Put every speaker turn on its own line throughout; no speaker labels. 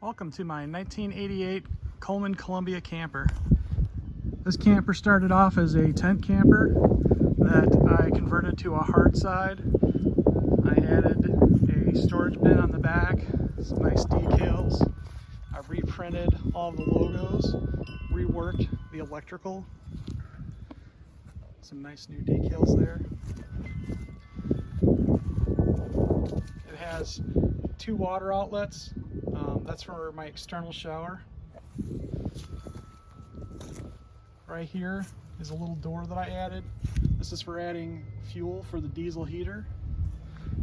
Welcome to my 1988 Coleman Columbia camper. This camper started off as a tent camper that I converted to a hard side. I added a storage bin on the back, some nice decals. I reprinted all the logos, reworked the electrical. Some nice new decals there. It has 2 water outlets. That's for my external shower. Right here is a little door that I added. This is for adding fuel for the diesel heater.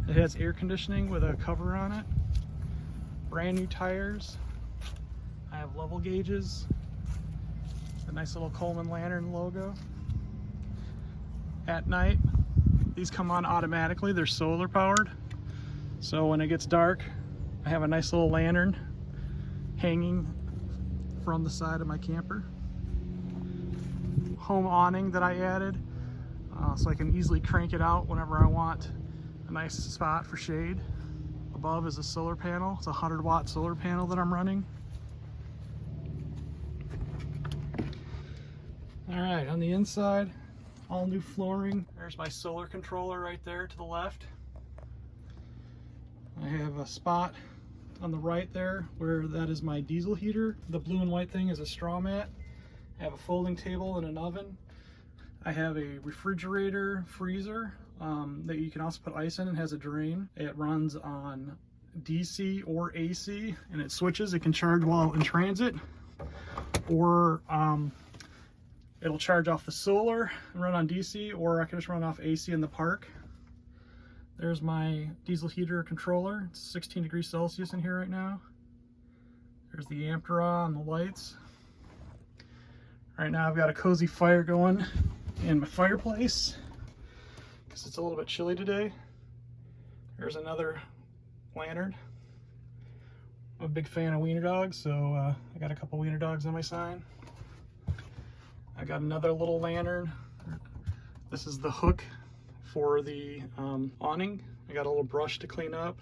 It has air conditioning with a cover on it. Brand new tires. I have level gauges. A nice little Coleman lantern logo. At night, these come on automatically. They're solar powered. So when it gets dark, I have a nice little lantern hanging from the side of my camper. Home awning that I added so I can easily crank it out whenever I want a nice spot for shade. Above is a solar panel. It's a 100-watt solar panel that I'm running. All right, on the inside, all new flooring. There's my solar controller right there to the left. I have a spot on the right there where that is my diesel heater. The blue and white thing is a straw mat. I have a folding table and an oven. I have a refrigerator freezer that you can also put ice in and has a drain. It runs on DC or AC and it switches. It can charge while in transit, or it'll charge off the solar and run on DC, or I can just run off AC in the park. There's my diesel heater controller. It's 16 degrees Celsius in here right now. There's the amp draw and the lights. Right now I've got a cozy fire going in my fireplace because it's a little bit chilly today. There's another lantern. I'm a big fan of wiener dogs, so I got a couple wiener dogs on my sign. I got another little lantern. This is the hook for the awning. I got a little brush to clean up,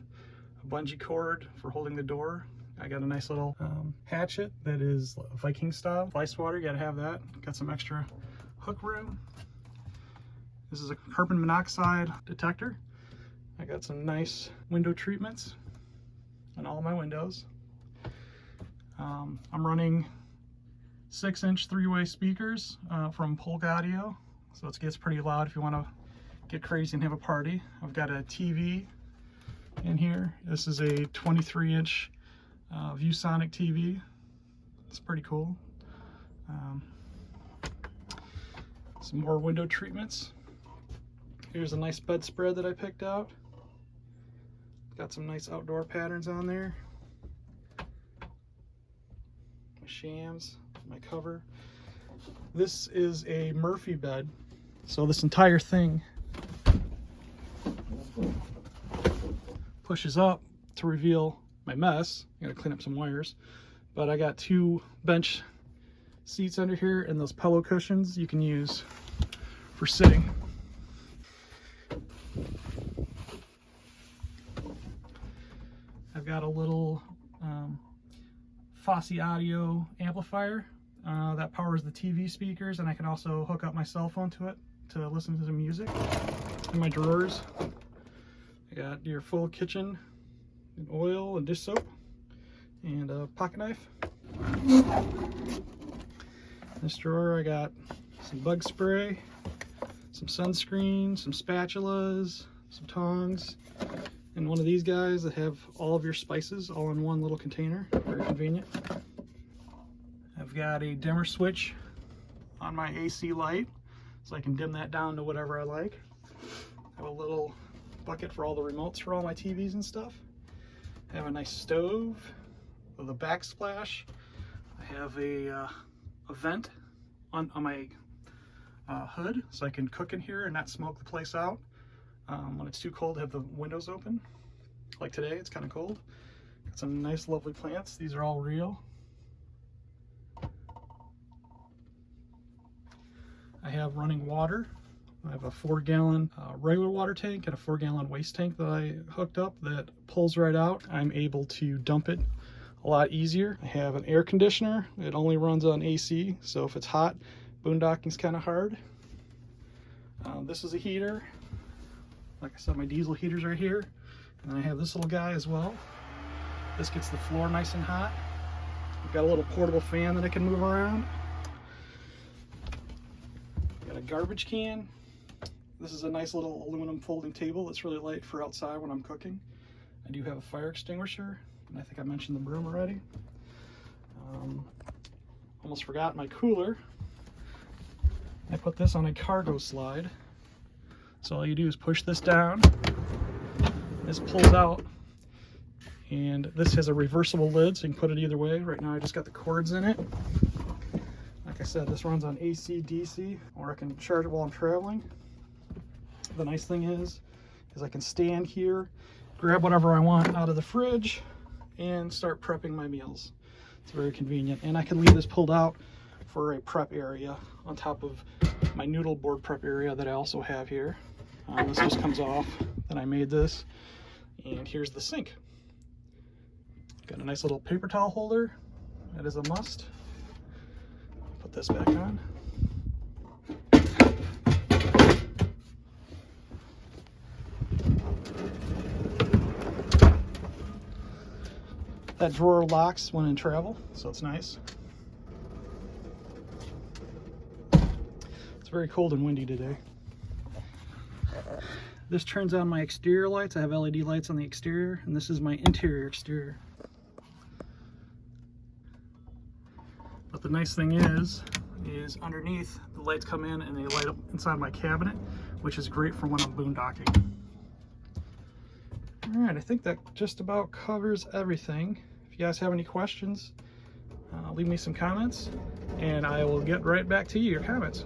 a bungee cord for holding the door. I got a nice little hatchet that is Viking style. Ice water, you gotta have that. Got some extra hook room. This is a carbon monoxide detector. I got some nice window treatments on all my windows. I'm running 6-inch 3-way speakers from Polk Audio, so it gets pretty loud if you want to get crazy and have a party. I've got a TV in here. This is a 23-inch ViewSonic TV. It's pretty cool. Some more window treatments. Here's a nice bedspread that I picked out. Got some nice outdoor patterns on there. My shams, my cover. This is a Murphy bed. So this entire thing pushes up to reveal my mess. I gotta clean up some wires, but I got 2 bench seats under here and those pillow cushions you can use for sitting. I've got a little Fosse audio amplifier that powers the TV speakers, and I can also hook up my cell phone to it to listen to some music. In my drawers, I got your full kitchen and oil and dish soap and a pocket knife. In this drawer I got some bug spray, some sunscreen, some spatulas, some tongs, and one of these guys that have all of your spices all in one little container. Very convenient. I've got a dimmer switch on my AC light, so I can dim that down to whatever I like. I have a little bucket for all the remotes for all my TVs and stuff. I have a nice stove with a backsplash. I have a vent on my hood, so I can cook in here and not smoke the place out. When it's too cold to have the windows open. Like today, it's kind of cold. Got some nice lovely plants. These are all real. I have running water. I have a 4-gallon regular water tank and a 4-gallon waste tank that I hooked up that pulls right out. I'm able to dump it a lot easier. I have an air conditioner. It only runs on AC, so if it's hot, boondocking's kind of hard. This is a heater. Like I said, my diesel heater's right here. And I have this little guy as well. This gets the floor nice and hot. I've got a little portable fan that I can move around. Got a garbage can. This is a nice little aluminum folding table that's really light for outside when I'm cooking. I do have a fire extinguisher, and I think I mentioned the broom already. Almost forgot my cooler. I put this on a cargo slide. So all you do is push this down. This pulls out, and this has a reversible lid, so you can put it either way. Right now I just got the cords in it. Like I said, this runs on AC, DC, or I can charge it while I'm traveling. The nice thing is I can stand here, grab whatever I want out of the fridge, and start prepping my meals. It's very convenient, and I can leave this pulled out for a prep area on top of my noodle board prep area that I also have here. This just comes off, then I made this, and here's the sink. Got a nice little paper towel holder, that is a must. Put this back on. That drawer locks when in travel, so it's nice. It's very cold and windy today. This turns on my exterior lights. I have LED lights on the exterior, and this is my interior exterior. But the nice thing is underneath, the lights come in and they light up inside my cabinet, which is great for when I'm boondocking. All right, I think that just about covers everything. If you guys have any questions, leave me some comments, and I will get right back to you, your comments.